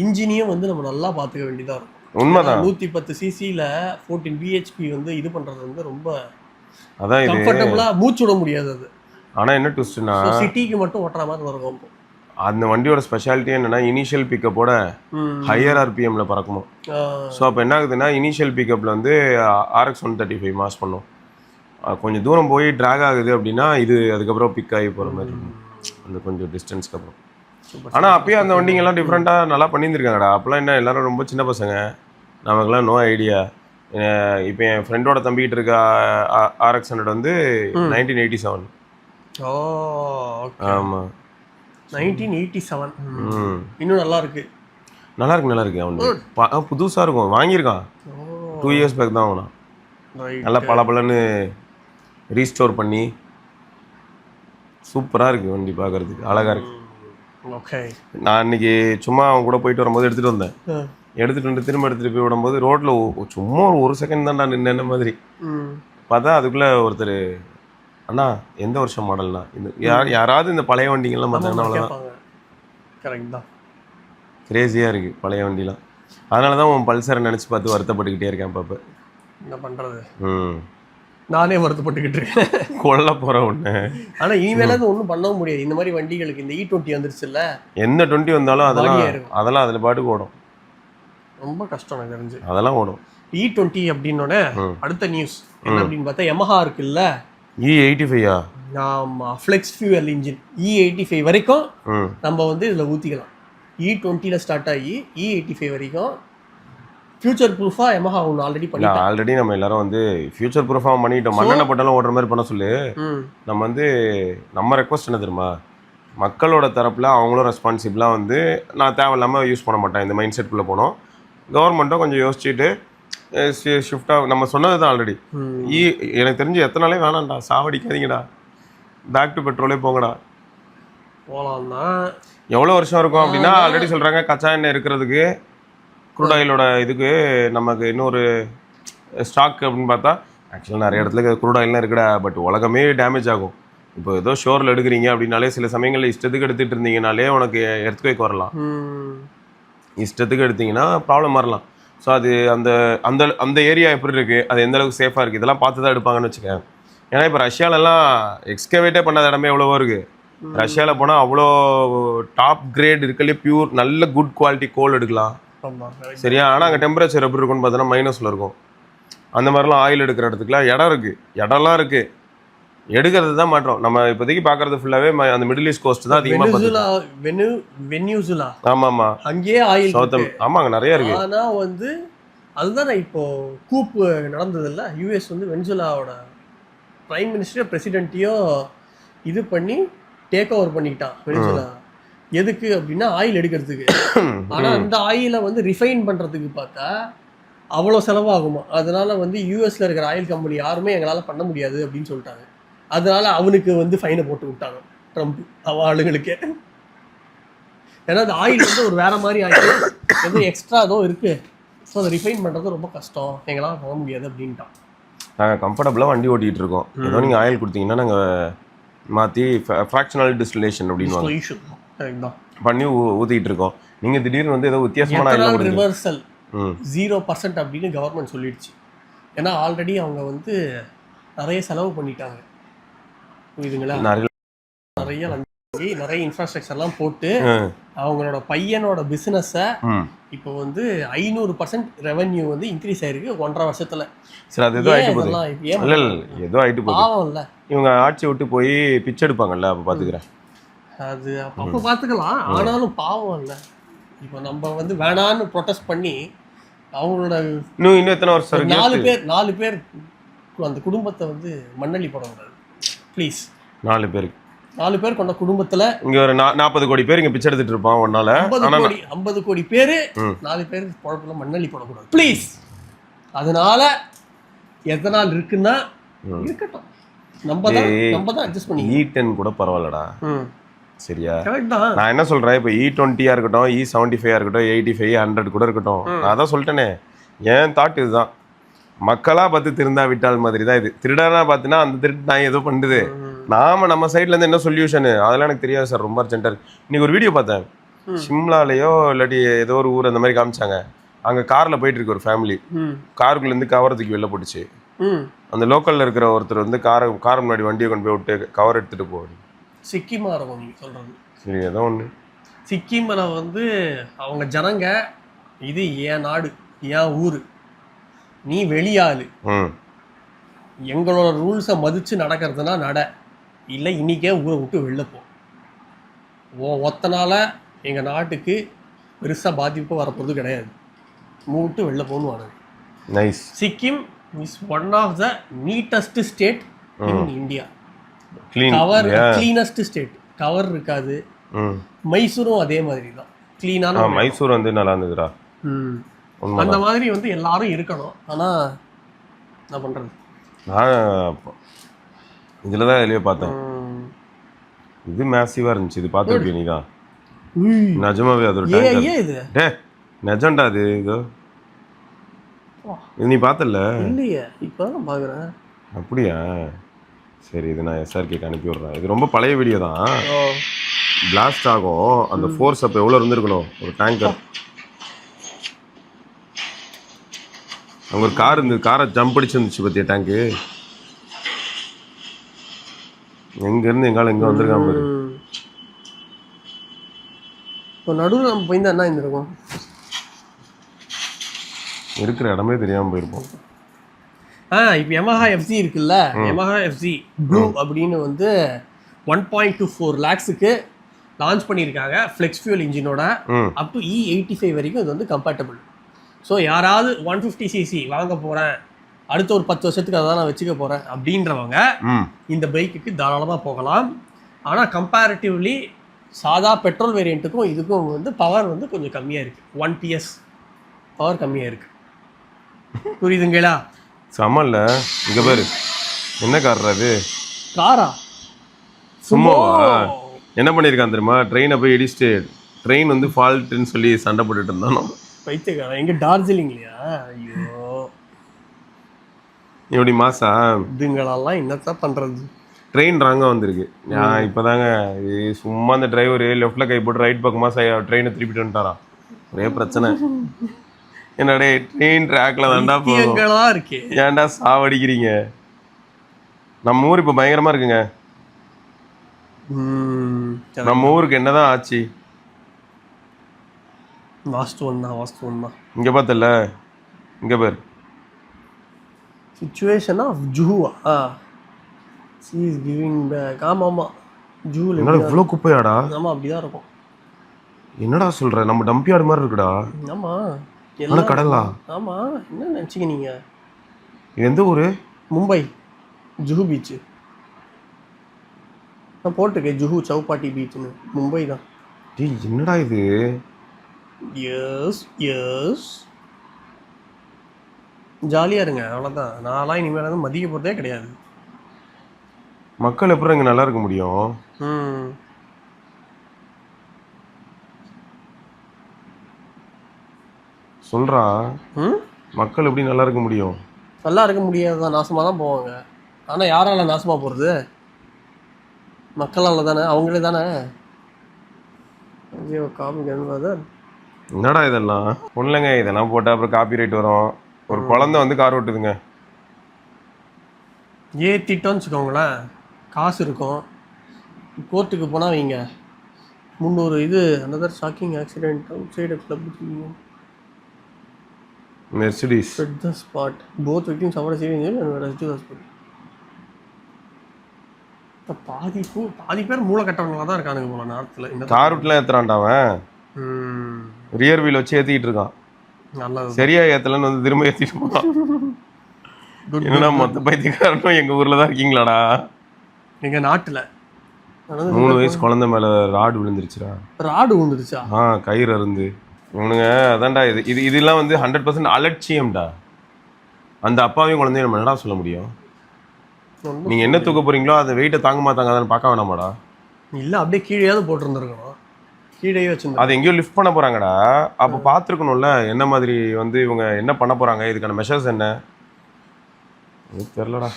இன்ஜினியும் வந்து நம்ம நல்லா பார்த்துக்க வேண்டியதா இருக்கும். உண்மைதான். 110 சிசில 14 பிஹெச்பி வந்து இது பண்றது வந்து ரொம்ப அதான் இது கம்ஃபர்டபுளா மூச்சு விட முடியாது அது. ஆனா என்ன ட்விஸ்ட்னா சிட்டிக்கு மட்டும் ஓட்டுற மாதிரி இருக்கும். அந்த வண்டியோட ஸ்பெஷாலிட்டி என்னன்னா இனிஷியல் பிக்கப்போட ஹையர் ஆர்பிஎம்ல பறக்குமா. ஸோ அப்போ என்ன ஆகுதுன்னா இனிஷியல் பிக்கப்ல வந்து RX 135 மாஸ் பண்ணும். கொஞ்சம் தூரம் போய் ட்ராக் ஆகுது அப்படின்னா இது அதுக்கப்புறம் பிக் ஆகி போகிற மாதிரி இருக்கும் அந்த கொஞ்சம் டிஸ்டன்ஸ்க்கு அப்புறம். ஆனால் அப்பயும் அந்த வண்டிங்கெல்லாம் டிஃப்ரெண்ட்டாக நல்லா பண்ணியிருந்துருக்காங்கடா. அப்போல்லாம் என்ன எல்லாரும் ரொம்ப சின்ன பசங்க, நமக்குலாம் நோ ஐடியா. இப்போ என் ஃப்ரெண்டோட தம்பிக்கிட்டு இருக்க RX 100 வந்து 1987. ஆமாம் 1987. இன்னும் நல்லா இருக்கு. நல்லா இருக்கு. அவனுக்கு புதுசாக இருக்கும், வாங்கியிருக்கான் 2 இயர்ஸ் பேக் தான். அவனா நல்லா பலன்னு ரீஸ்டோர் பண்ணி சூப்பராக இருக்குது வண்டி, பார்க்கறதுக்கு அழகாக இருக்கு. நான் அன்னைக்கு சும்மா அவன் கூட போயிட்டு வரும்போது எடுத்துகிட்டு வந்தேன். எடுத்துகிட்டு வந்து திரும்ப எடுத்துகிட்டு போய் விடும்போது ரோட்டில் சும்மா ஒரு செகண்ட் தான் நான் நின்ன மாதிரி பார்த்தா அதுக்குள்ளே ஒருத்தர், அண்ணா எந்த வருஷம் மாடல்னா இந்த யாராவது இந்த பழைய வண்டிங்கெல்லாம் பார்த்தாங்கன்னா அவ்வளோதான். கிரேசியாக இருக்குது பழைய வண்டிலாம். அதனால தான் உன் பல்சரை நினச்சி பார்த்து வருத்தப்பட்டுக்கிட்டே இருக்கேன் அப்பப்போ. என்ன பண்ணுறது, நானே வருத்தப்பட்டுக்கிட்டு இருக்கேன். கொல்ல போகிற ஒன்று. ஆனால் இனிமேலாவது ஒன்றும் பண்ணவும் முடியாது. இந்த மாதிரி வண்டிகளுக்கு இந்த E20 வந்துருச்சுல்ல, எந்த 20 வந்தாலும் அதெல்லாம் அதில் பாட்டுக்கு ஓடும். ரொம்ப கஷ்டம் எனக்கு தெரிஞ்சு. அதெல்லாம் ஓடும். E20 அப்படின்னோட அடுத்த நியூஸ் என்ன அப்படின்னு பார்த்தா Yamaha இருக்குல்ல, E85. ஆமாம், ஃப்ளெக்ஸ் ஃபியூவல் இன்ஜின் E85 வரைக்கும் நம்ம வந்து இதில் ஊற்றிக்கலாம். E20ல ஸ்டார்ட் ஆகி E85 வரைக்கும் ஃபியூச்சர் ப்ரூஃபாக Yamaha ஒன்று ஆல்ரெடி பண்ணிட்டோம். ஆல்ரெடி நம்ம எல்லாரும் வந்து ஃபியூச்சர் ப்ரூஃபாக பண்ணிட்டோம். மண்ணெண்ண போட்டாலும் ஓடுற மாதிரி பண்ண சொல்லு. நம்ம வந்து நம்ம ரெக்வஸ்ட் என்ன தெரியுமா, மக்களோட தரப்பில் அவங்களும் ரெஸ்பான்சிபிளாக வந்து நான் தேவையில்லாமல் யூஸ் பண்ண மாட்டேன் இந்த மைண்ட் செட்குள்ளே போனோம். கவர்மெண்ட்டும் கொஞ்சம் யோசிச்சுட்டு ஷிஃப்டாக நம்ம சொன்னது தான் ஆல்ரெடி. எனக்கு தெரிஞ்சு எத்தனை நாளே வேணாம்டா, சாவடிக்காதீங்கடா, பேக் டு பெட்ரோலே போங்கடா. போகலாம் தான். எவ்வளோ வருஷம் இருக்கும் அப்படின்னா ஆல்ரெடி சொல்கிறாங்க கச்சா எண்ணெய் இருக்கிறதுக்கு க்ரூட் ஆயிலோட இதுக்கு நமக்கு இன்னொரு ஸ்டாக் அப்படின்னு பார்த்தா ஆக்சுவலாக நிறைய இடத்துல க்ரூட் ஆயில்லாம் இருக்குடா. பட் உலகமே டேமேஜ் ஆகும். இப்போ ஏதோ ஷோரில் எடுக்கிறீங்க அப்படின்னாலே சில சமயங்களில் இஷ்டத்துக்கு எடுத்துகிட்டு இருந்தீங்கனாலே உனக்கு எர்த்குவேக் வரலாம். இஷ்டத்துக்கு எடுத்தீங்கன்னா ப்ராப்ளம் வரலாம். ஸோ அது அந்த அந்த அந்த ஏரியா எப்படி இருக்குது, அது எந்த அளவுக்கு சேஃபாக இருக்குது, இதெல்லாம் பார்த்து தான் எடுப்பாங்கன்னு வச்சுக்கேன். ஏன்னா இப்போ ரஷ்யாலெல்லாம் எக்ஸ்கவேட்டே பண்ணாத இடமே எவ்வளவோ இருக்குது. ரஷ்யாவில் போனால் அவ்வளோ டாப் கிரேட் இருக்கலே பியூர் நல்ல குட் குவாலிட்டி கோல் எடுக்கலாம், சரியா? ஆனால் அங்கே டெம்பரேச்சர் எப்படி இருக்குன்னு பார்த்தோன்னா மைனஸில் இருக்கும். அந்த மாதிரிலாம் ஆயில் எடுக்கிற இடத்துக்குலாம் இடம்லாம் இருக்குது, எடுக்கிறது தான் மாட்டோம். நம்ம இப்போதைக்கு பார்க்கறது ஃபுல்லாகவே அந்த மிடில் ஈஸ்ட் கோஸ்ட் தான் அதிகமாக. வெனிசுலா, ஆமாம், அங்கேயே ஆயில் சவுத்தம், ஆமாம் அங்கே நிறைய இருக்குது. ஆனால் வந்து அதுதான் இப்போ கூப்பு நடந்தது இல்லை, யூஎஸ் வந்து வெனிசுலாவோட பிரைம் மினிஸ்டர் பிரசிடென்ட்டையும் இது பண்ணி டேக் ஓவர் பண்ணிக்கிட்டான் வெனிசுலா எதுக்கு அப்படின்னா ஆயில் எடுக்கிறதுக்கு. ஆனா அந்த ஆயிலை வந்து ரிஃபைன் பண்றதுக்கு பார்த்தா அவ்வளோ செலவாகுமா. அதனால வந்து யூஎஸ்ல இருக்கிற ஆயில் கம்பெனி யாருமே எங்களால பண்ண முடியாது அப்படின்னு சொல்லிட்டாங்க. அதனால அவனுக்கு வந்து ஃபைனை போட்டு விட்டாங்க ட்ரம்ப் அவ ஆளுங்களுக்கு. ஏன்னா அந்த ஆயில் வந்து ஒரு வேற மாதிரி ஆயில் எதுவும் எக்ஸ்ட்ரா ஏதோ இருக்கு, ஸோ அதை ரிஃபைன் பண்றது ரொம்ப கஷ்டம், எங்களால் பண்ண முடியாது அப்படின்ட்டான். நாங்கள் கம்ஃபர்டபுளாக வண்டி ஓட்டிகிட்டு இருக்கோம். ஏதோ நீங்கள் ஆயில் கொடுத்தீங்கன்னா நாங்கள் மாற்றி ஃப்ராக்ஷனல் டிஸ்டிலேஷன் அப்படின்னு பண்ணி ஊற்றிக்கிட்டு இருக்கோம். நீங்கள் திடீர்னு வந்து ஏதோ வித்தியாசமான ஆயில் ரிவர்சல் 0% அப்படின்னு கவர்மெண்ட் சொல்லிடுச்சு. ஏன்னா ஆல்ரெடி அவங்க வந்து நிறைய செலவு பண்ணிட்டாங்க, புரியுதுங்களா? நிறைய இன்ஃப்ராஸ்ட்ரக்சர்லாம் போட்டு அவங்களோட பையனோட பிசினஸை இப்போ வந்து 500% ரெவென்யூ வந்து இன்க்ரீஸ் ஆயிருக்கு 1.5 வருஷத்துல. சரி, அது ஏதோ ஆயிட்டு போகுது. இல்ல ஏதோ ஆயிட்டு போகுது. பாவம் இல்ல, இவங்க ஆட்சி விட்டு போய் பிச்சை எடுப்பாங்கல்ல, அப்ப பாத்துக்கிறேன். அது அப்ப பாத்துக்கலாம். ஆனாலும் பாவம் இல்ல, இப்போ நம்ம வந்து வேணான்னு ப்ரொடெஸ்ட் பண்ணி அவங்களோட இன்னும் எத்தனை வருஷம் 4 பேர் அந்த குடும்பத்தை வந்து மண்ணள்ளி போடக்கூடாது ப்ளீஸ். 4 பேர் கொண்ட குடும்பத்துல இங்க ஒரு 40 கோடி பேர் இங்க பிச்சை எடுத்துட்டு இருப்பான் ஒன்னால. 50 கோடி பேரு 4 பேர் பொழப்புல மண்ணள்ளி போடக்கூடாது ப்ளீஸ். அதனால எத்தனால் இருக்குன்னா இருக்கட்டும், நம்ம தான் அட்ஜஸ்ட் பண்ணி. E10 கூட பரவாயில்லடா, சரியா? நான் என்ன சொல்றேன், இப்போ E20 இருக்கட்டும், E75 இருக்கட்டும், 85, 100 கூட இருக்கட்டும், நான் அதான் சொல்லிட்டேனே. ஏன் தாட் இதுதான், மக்களா பார்த்து திருந்தா விட்டால் மாதிரி தான் இது. திருடனா பார்த்தினா அந்த திருட்டு நான் ஏதோ பண்ணுது, நம்ம சைட்ல இருந்து என்ன சொல்யூஷனு அதெல்லாம் எனக்கு தெரியாது சார், ரொம்ப அர்ஜென்ட்டாக இருக்கு. இன்னைக்கு ஒரு வீடியோ பார்த்தேன், சிம்லாலேயோ இல்லாட்டி ஏதோ ஒரு ஊர் அந்த மாதிரி காமிச்சாங்க. அங்கே காரில் போயிட்டு இருக்கு ஒரு ஃபேமிலி, காருக்குள்ளேருந்து கவரை தூக்கி வெளில போட்டுச்சு. அந்த லோக்கலில் இருக்கிற ஒருத்தர் வந்து கார் முன்னாடி வண்டியை கொண்டு போய் விட்டு கவர் எடுத்துகிட்டு போவார். சிக்கிமாக இருக்கும் நீங்கள் சொல்கிறது. சரி, ஏதோ ஒன்று சிக்கிமில் வந்து அவங்க ஜனங்க, இது என் நாடு என் ஊர், நீ வெளியாளு, எங்களோட ரூல்ஸை மதித்து நடக்கிறதுனா நட, இல்லை இன்றைக்கே ஊரை விட்டு வெளில போ. ஒத்தனால எங்கள் நாட்டுக்கு பெருசாக பாதிப்பு வரப்போகிறது கிடையாது, விட்டு வெளில போகணும் வாங்க. Nice. Sikkim is one of the neatest state in India. Cover cleanest state, cover இருக்காது. மைசூரும் அதே மாதிரி தான் கிளீனான. மைசூர் வந்து நல்லா இருந்ததுடா. அந்த மாதிரி வந்து எல்லாரும் இருக்கணும். ஆனால் என்ன பண்ணுறது, நான் இதில் தான் வெளியே பார்த்தேன், இது மேசிவாக இருந்துச்சு. இது பார்த்துருப்பிய நீ தான், நிஜமாவே அது ஒரு டே நிஜம்டா அது. இதோ இது நீ பார்த்தல இல்லையே, இப்போ தான் பார்க்குறேன். அப்படியா? சரி, இது நான் SRKக்கு அனுப்பி விட்றேன். இது ரொம்ப பழைய வீடியோ தான். பிளாஸ்ட் ஆகும் அந்த ஃபோர்ஸ் அப்போ எவ்வளோ இருந்திருக்கணும். ஒரு டேங்கர் அங்கே ஒரு கார் இருந்தது, காரை ஜம்ப் அடிச்சு இருந்துச்சு பற்றிய டேங்கு. எங்கேருந்து எங்கால எங்கே வந்திருக்காம பாரு. இப்போ நடுவில் நம்ம போயிருந்தா என்ன இருந்திருக்கும், இருக்கிற இடமே தெரியாமல் போயிருப்போம். இப்போ Yamaha FZ இருக்குல்ல, Yamaha FZ ப்ளூ அப்படின்னு வந்து 1.24 lakhsக்கு லான்ச் பண்ணியிருக்காங்க ஃப்ளெக்ஸ் ஃபியூல் இன்ஜினோட. அப் டு E85 வரைக்கும் இது வந்து கம்பேட்டபிள். ஸோ யாராவது 150cc வாங்க போகிறேன், அடுத்த ஒரு 10 வருஷத்துக்கு அதை தான் நான் வச்சுக்க போகிறேன் அப்படின்றவங்க இந்த பைக்குக்கு தாராளமாக போகலாம். ஆனால் கம்பேரிட்டிவ்லி சாதா பெட்ரோல் வேரியண்ட்டுக்கும் இதுக்கும் வந்து பவர் வந்து கொஞ்சம் கம்மியாக இருக்குது. 1 PS பவர் கம்மியாக இருக்குது, புரியுதுங்களா? சமல்ல. இங்கே பாரு, என்ன கார்ரா அது? காரா சும்மாவா? என்ன பண்ணியிருக்கான் தெரியுமா, ட்ரெயினை போய் இடிச்சுட்டு ட்ரெயின் வந்து ஃபால்ட்டுன்னு சொல்லி சண்டை போட்டுட்டு இருந்தானோ. பைத்தியக்காரன். எங்கே டார்ஜிலிங்லையா? ஐயோ இப்படி மாசா இதுங்களெல்லாம் என்னத்தான் பண்ணுறது. ட்ரெயின் ராங்காக வந்திருக்கு. நான் இப்போ தாங்க சும்மா அந்த டிரைவர் லெஃப்டில் கை போட்டு ரைட் பக்கமாக ட்ரெயினை திருப்பிட்டு வந்துட்டாரான். ஒரே பிரச்சனை. என்னடே ட்ரெயின் ட்ராக்ல தாண்டா போகுங்களா இருக்கு, ஏன்டா சாவடிக்கிறீங்க? நம்ம ஊர் இப்போ பயங்கரமாக இருக்குங்க. நம்ம ஊருக்கு என்னதான் ஆச்சு? வாஸ்துவம் தான். இங்கே பார்த்தல, இங்கே பேர் சிச்சுவேஷன் ஆஃப் ஜூவா சி இஸ் கிவிங் பேக். ஆமாம், ஜூவில் இவ்வளோ குப்பையாடா? ஆமாம், அப்படிதான் இருக்கும். என்னடா சொல்கிற, நம்ம டம்பியார்டு மாதிரி இருக்குடா. ஆமாம், எல்லாம் கடலா? ஆமாம், என்ன நினச்சிங்க நீங்கள்? இது எந்த ஊர்? மும்பை ஜுஹு பீச்சு. நான் போட்டிருக்கேன் ஜுஹு சௌபாட்டி பீச்சுன்னு, மும்பை தான். டேய் என்னடா இது? எஸ் எஸ் ஜாலியாக இருங்க, அவ்வளோதான். நான்லாம் இனிமேல் வந்து மதிக்க போகிறதே கிடையாது. மக்கள் எப்படி இங்கே நல்லா இருக்க முடியும்? ம் சொல்றா, ம் மக்கள் எப்படி நல்லா இருக்க முடியும்? நல்லா இருக்க முடியாது தான், நாசமாக தான் போவாங்க. ஆனால் யாரால நாசமாக போகிறது? மக்களால் தானே, அவங்களே தானே. ஐயோ காமி என்பதர் என்னடா இதெல்லாம்? ஒண்ணுலங்க, இதெல்லாம் போட்டால் அப்புறம் காப்பி ரைட் வரும். ஒரு குழந்தை வந்து கார் ஓட்டுதுங்க. ஏற்றிட்டோன்னு வச்சுக்கோங்களேன், காசு இருக்கும். கோர்ட்டுக்கு போனால் வைங்க 300 இது another shocking accident outside a club Mercedes. at the spot. Both victims suffered serious injuries and were rushed to the hospital. பாதி பேர் மூளை கட்டவங்களா தான் இருக்கானுங்க போல நேரத்தில். இந்த கார் விட்டுலாம் ஏத்துறான்டா அவன். ரியர் வீல் வச்சு ஏத்திக்கிட்டு இருக்கான். நல்லது. சரியா ஏத்தலன்னு வந்து திரும்ப ஏத்திட்டு போறான். என்னன்னா மொத்த பைத்தியக்காரனும் எங்க ஊர்ல தான் இருக்கீங்களாடா? எங்கள் நாட்டில் 3 வயசு குழந்தை மேல ராடு விழுந்துருச்சுடா. ராடு விழுந்துருச்சா? கயிறு அருந்து. இவனுங்க அதான்டா இது இது இதெல்லாம் வந்து 100% அலட்சியம்டா. அந்த அப்பாவையும் குழந்தையும் நம்ம என்னடா சொல்ல முடியும்? நீங்க என்ன தூக்க போறீங்களோ அதை வெயிட்டை தாங்க மாட்டாங்க, அதை பார்க்க வேணாமாடா? இல்லை அப்படியே கீழேயாவது போட்டுருந்துருக்கணும். கீழேயே வச்சுருந்தோம். அதை எங்கேயோ லிஃப்ட் பண்ண போறாங்கடா. அப்போ பார்த்துருக்கணும்ல என்ன மாதிரி வந்து இவங்க என்ன பண்ண போறாங்க, இதுக்கான மெஷர்ஸ் என்ன தெரியலடா.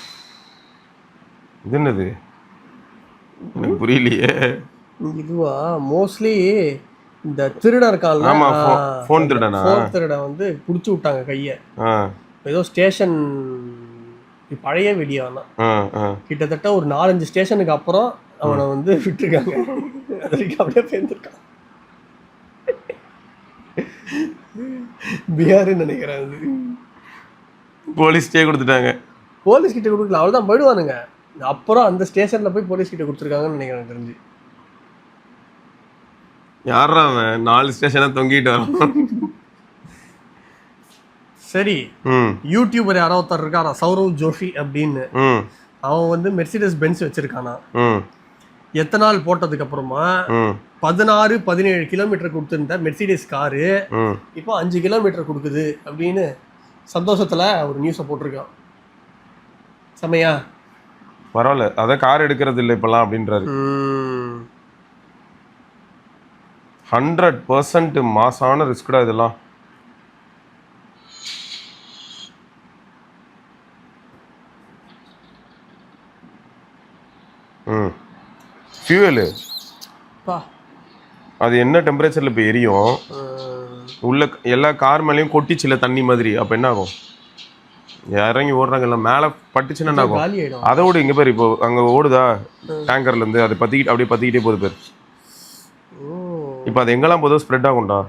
இது என்னது எனக்கு புரியலையே. இதுவா மோஸ்ட்லி இந்த திருடன் இருக்கான்ல. ஆமா, ஃபோன் திருடனா? ஃபோன் திருடன் வந்து பிடிச்சி விட்டாங்க கையை. ஏதோ ஸ்டேஷன் பழைய வீடியோ ஆனால் கிட்டத்தட்ட ஒரு 4-5 ஸ்டேஷனுக்கு அப்புறம் அவனை வந்து விட்டுருக்காங்க. அதுக்கு அப்படியே பேர்ந்துருக்கான். பிஹார்னு நினைக்கிறேன். அது போலீஸ்டே கொடுத்துட்டாங்க. போலீஸ் கிட்ட கொடுக்கல, அவ்வளோதான் போயிடுவானுங்க. அப்புறம் அந்த ஸ்டேஷனில் போய் போலீஸ் கிட்ட கொடுத்துருக்காங்கன்னு நினைக்கிறேன் தெரிஞ்சு. யாரா அவன் 4 ஸ்டேஷனை தொங்கிட்டு வரான்? சரி, யூடியூபர் யாரோ ஒருத்தர் இருக்காரா சௌரவ் ஜோஷி அப்படின்னு. அவன் வந்து மெர்சிடஸ் பென்ஸ் வச்சிருக்கானா. எத்தனால் போட்டதுக்கு அப்புறமா 16-17 கிலோமீட்டர் கொடுத்துருந்த மெர்சிடஸ் காரு இப்போ 5 கிலோமீட்டர் கொடுக்குது அப்படின்னு சந்தோஷத்துல ஒரு நியூஸை போட்டிருக்கான். செமையா? பரவாயில்ல, அதான் கார் எடுக்கிறது இல்லை இப்பெல்லாம் அப்படின்றாரு. 100% மாசான ரிஸ்க்டா இதெல்லாம். ஃபியூவலு அது என்ன டெம்பரேச்சர்ல இப்போ எரியும்? உள்ள எல்லா கார் மேலேயும் கொட்டிச்சுல தண்ணி மாதிரி. அப்போ என்ன ஆகும்? இறங்கி ஓடுறாங்க, இல்லை மேலே பட்டுச்சுன்னா என்ன ஆகும்? அதை விட இங்கே பேர் இப்போ அங்கே ஓடுதா டேங்கர்ல இருந்து, அதை பற்றிக்கிட்டு அப்படியே பற்றிக்கிட்டே போகுது பேர். இப்போ அது எங்கெல்லாம் போதும் ஸ்ப்ரெட் ஆகும்டா.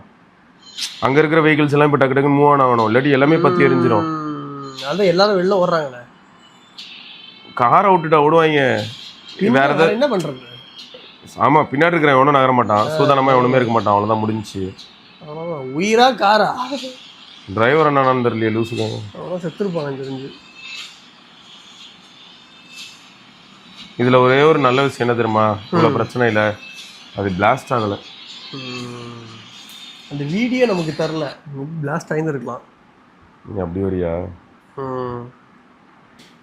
அங்கே இருக்கிற வெஹிக்கிள்ஸ் எல்லாம் இப்போ டக்கு டக்குன்னு மூவ் ஆன் ஆகணும், இல்லாட்டி எல்லாமே பற்றி எரிஞ்சிடும். அதான் எல்லாரும் வெளில ஓடுறாங்களே, காரை விட்டுட்டா ஓடுவாங்க. வேற ஏதாவது என்ன பண்றது? ஆமா, பின்னாடி இருக்கிற எவனும் நகர மாட்டான், சூதானமா எவனுமே இருக்க மாட்டான். அவ்வளோதான் முடிஞ்சிச்சு. உயிரா காரா? டிரைவர் என்னன்னு தெரியல, லூசுங்க. அவ்வளோ செத்துருப்பாங்க தெரிஞ்சு. இதுல ஒரே ஒரு நல்ல விஷயம் என்ன தெரியுமா? இவ்வளோ பிரச்சனை இல்லை, அது பிளாஸ்ட் ஆகலை. அந்த வீடியோ நமக்கு தரல, பிளாஸ்ட் ஆகியிருக்கலாம். நீ அப்படி வரியா?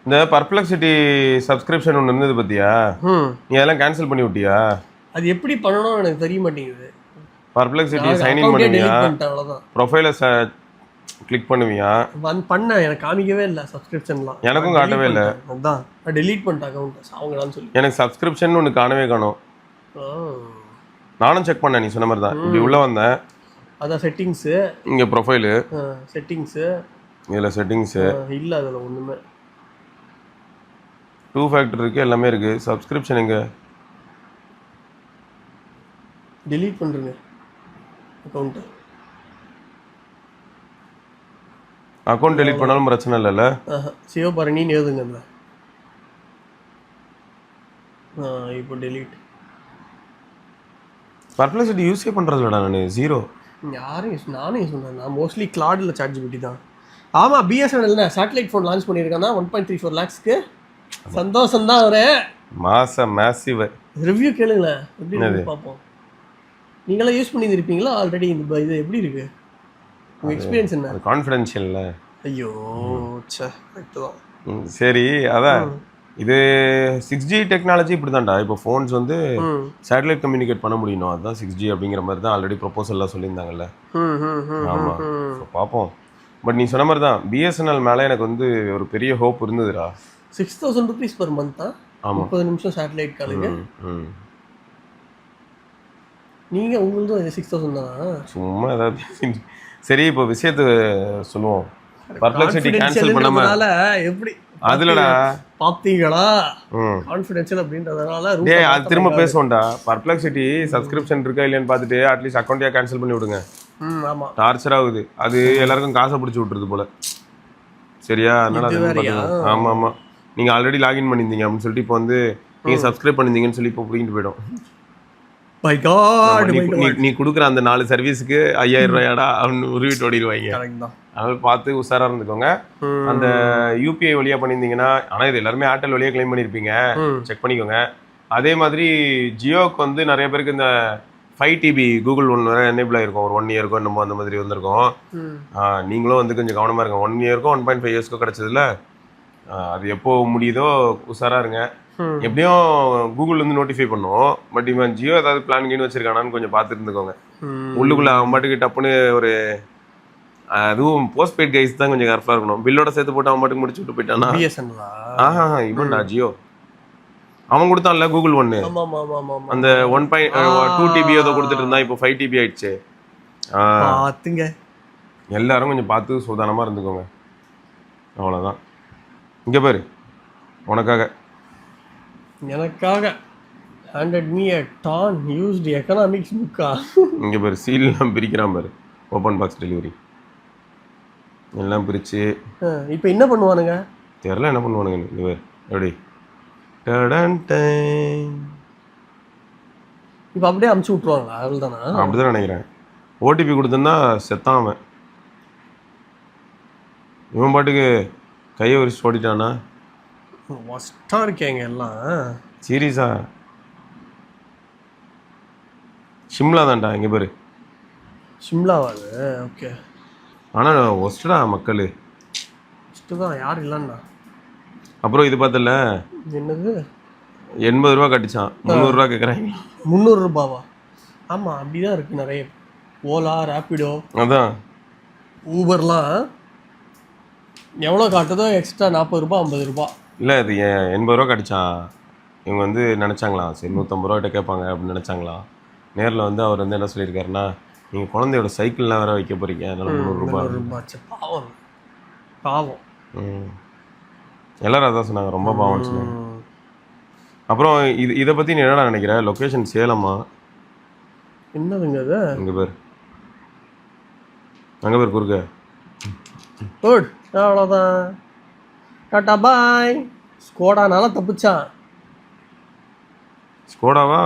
இந்த பர்ப்ளெக்சிட்டி சப்ஸ்கிரிப்ஷன் ஒன்று இருந்தது பத்தியா? நீ அதெல்லாம் கேன்சல் பண்ணி விட்டியா? அது எப்படி பண்ணணும்னு எனக்கு தெரிய மாட்டேங்குது. பர்ப்ளெக்சிட்டி சைன் இன் பண்ணுவியா? ப்ரொஃபைலை கிளிக் பண்ணுவியா? பண்ண எனக்கு காமிக்கவே இல்லை சப்ஸ்கிரிப்ஷன்லாம். எனக்கும் காட்டவே இல்லை. அதான் நான் டெலீட் பண்ணிட்டேன் அக்கௌண்ட் அவங்களான்னு சொல்லி. எனக்கு சப்ஸ்கிரிப்ஷன் ஒன்று காணவே காணும். நானும் செக் பண்ணேன், நீ சொன்ன மாதிரி தான். இப்படி உள்ள வந்தேன், அதான் செட்டிங்ஸு, இங்கே ப்ரொஃபைலு, செட்டிங்ஸு, இதில் செட்டிங்ஸு இல்லை, அதில் ஒன்றுமே 2 ஃபேக்டர் இருக்குது, எல்லாமே இருக்குது. சப்ஸ்கிரிப்ஷன் எங்கே? டெலீட் பண்ணுறேங்க அக்கௌண்ட்டு. அக்கௌண்ட் டெலீட் பண்ணாலும் பிரச்சனை இல்லைல்ல? சிவபரணின்னு எழுதுங்க. இப்போ டெலீட். பர்ப்ளெக்சிட்டி யூஸே பண்ணுறது இல்லைடா நான். 0. யாரும் நானும் யூஸ் பண்ணுறேன். நான் மோஸ்ட்லி கிளாடில் ChatGPT தான். ஆமாம், பிஎஸ்என்எல்ல சேட்டலைட் ஃபோன் லான்ச் பண்ணியிருக்கானா 1.34 lakhsக்கு. சந்தோஷம் தான். ஒரு மாசிவ் ரிவ்யூ கேளுங்களேன், எப்படி பார்ப்போம். நீங்களாம் யூஸ் பண்ணியிருப்பீங்களா ஆல்ரெடி? இந்த இது எப்படி இருக்கு உங்கள் எக்ஸ்பீரியன்ஸ் என்ன? அது கான்ஃபிடென்ஷியல்ல. ஐயோ கரெக்டு தான். சரி, அதான் இது 6G டெக்னாலஜி இப்படி தான்டா. இப்போ ஃபோன்ஸ் வந்து சேட்டலைட் கம்யூனிகேட் பண்ண முடியணும், அதுதான் 6G அப்படிங்கிற மாதிரி தான் ஆல்ரெடி ப்ரொபோசல்லாம் சொல்லியிருந்தாங்கல்ல. ஆமாம், பார்ப்போம். பட் நீ சொன்ன மாதிரி தான் பிஎஸ்என்எல் மேலே எனக்கு வந்து ஒரு பெரிய ஹோப் இருந்ததுடா. 6,000 rupees per month தான். 30 நிமிஷம் சேட்டலைட் காலுங்க. நீங்கள் உங்களுதும் 6,000 தானா? சும்மா ஏதாவது. சரி, இப்போ விஷயத்தை சொல்லுவோம். பர்ப்ளெக்சிட்டி கேன்சல் பண்ணாம எப்படி அதுலடா பாத்தீங்களா கான்ஃபிடென்ஷியல் அப்படின்றதுனால டேய் அது திரும்ப பேசுவோம்டா. பர்ப்ளெக்சிட்டி சப்ஸ்கிரிப்ஷன் இருக்கா இல்லையான்னு பார்த்துட்டு அட்லீஸ்ட் அக்கௌண்ட்டையா கேன்சல் பண்ணி விடுங்க. ஆமா, டார்ச்சர் ஆகுது அது, எல்லாருக்கும் காசை பிடிச்சி விட்டுருது போல. சரியா? அதனால ஆமா ஆமா, நீங்க ஆல்ரெடி லாகின் பண்ணியிருந்தீங்க அப்படின்னு சொல்லிட்டு இப்போ வந்து நீங்க சப்ஸ்கிரைப் பண்ணிருந்தீங்கன்னு சொல்லி இப்போ புடிங்கிட்டு போயிடும். பை காட், நீ கொடுக்குற அந்த 4 சர்வீஸுக்கு 5,000 ரூபாயாடா அப்படின்னு உருவிட்டு ஓடிடுவாங்க. அதனால பார்த்து உஷாரா இருந்துக்கோங்க. அந்த யூபிஐ வழியா பண்ணியிருந்தீங்கன்னா, ஆனால் இது எல்லாருமே ஏர்டெல் வழியா கிளைம் பண்ணியிருப்பீங்க, செக் பண்ணிக்கோங்க. அதே மாதிரி ஜியோக்கு வந்து நிறைய பேருக்கு இந்த 5TB கூகுள் ஒன் வரை எனேபிள் ஆயிருக்கும், ஒரு 1 இயருக்கோ நம்ம அந்த மாதிரி வந்திருக்கும். நீங்களும் வந்து கொஞ்சம் கவனமா இருங்க. 1 இயருக்கோ 1.5 இயர்ஸ்க்கோ கிடைச்சதுல அது எப்போ முடியுதோ உஷாரா இருங்க. எப்படியும் கூகுள் வந்து நோட்டிஃபை பண்ணும். பட் இவன் ஜியோ ஏதாவது பிளான் கீன் வச்சிருக்கானான்னு கொஞ்சம் பார்த்து இருந்துக்கோங்க. உள்ளுக்குள்ள அவன் பாட்டுக்கு டப்புன்னு ஒரு அதுவும் போஸ்ட் பெய்ட் கைஸ் தான் கொஞ்சம் கேர்ஃபுல்லாக இருக்கணும். பில்லோட சேர்த்து போட்டு அவன் பாட்டுக்கு முடிச்சு விட்டு போயிட்டானா? இவன்டா ஜியோ அவன் கொடுத்தான்ல கூகுள் ஒன்று, அந்த 1.2 TB ஏதோ கொடுத்துட்டு இருந்தான், இப்போ 5 TB ஆயிடுச்சு. எல்லாரும் கொஞ்சம் பார்த்து சூதானமாக இருந்துக்கோங்க. அவ்வளோதான். இங்கே பாரு, உனக்காக எனக்காக handed me a torn used economics book. இங்கே பாரு, சீல்லாம் பிரிக்கிறான் பாரு, ஓப்பன் பாக்ஸ் டெலிவரி எல்லாம் பிரித்து. இப்போ என்ன பண்ணுவானுங்க தெரியல, என்ன பண்ணுவானுங்க. இங்கே பாரு எப்படி இப்போ அப்படியே அமுச்சு விட்ருவாங்களா? அவ்வளோதானா? அப்படிதான் நினைக்கிறேன். ஓடிபி கொடுத்தோன்னா செத்தான் அவன். இவன் பாட்டுக்கு கையை வரிச்சு ஓடிட்டானா? ஒஸ்ட்டாக இருக்கேங்க எல்லாம். சீரியஸா? ஷிம்லா தான்டா. இங்கே பாரு, ஷிம்லாவாது. ஓகே, ஆனால் ஒஸ்டடா மக்கள். ஒஸ்ட்டு தான், யார் இல்லைண்ணா. அப்புறம் இது பார்த்தல, என்னது 80 ரூபா கட்டிச்சான், 300 ரூபா கேட்குறாங்க. 300 ரூபாவா? ஆமாம், அப்படி தான் இருக்குது நிறைய. ஓலா, ரேப்பிடோ, அதான் ஊபர்லாம் எவ்வளோ காட்டுதோ எக்ஸ்ட்ரா 40 ரூபா 50 ரூபா. இல்லை, இது 80 ரூபா கட்டிச்சான். இவங்க வந்து நினச்சாங்களாம் சரி 150 ரூபாய்கிட்ட கேட்பாங்க அப்படின்னு நினச்சாங்களாம். நேரில் வந்து அவர் வந்து என்ன சொல்லியிருக்காருன்னா, நீங்கள் குழந்தையோட சைக்கிள்லாம் வேற வைக்க போகிறீங்க, அதனால 300 ரூபா. பாவம் பாவம். எல்லாரும் அதான் சொன்னாங்க, ரொம்ப பாவம்னு சொன்னாங்க. அப்புறம் இதை பற்றி நீ என்னடா நினைக்கிற? லொக்கேஷன் சேலமா? என்னதுங்க அது? இங்கே பேர், அங்கே பேர் குறுக்க. குட், அவ்வளோதான். டாட்டா பாய். ஸ்கோடானால தப்பிச்சான். ஸ்கோடாவா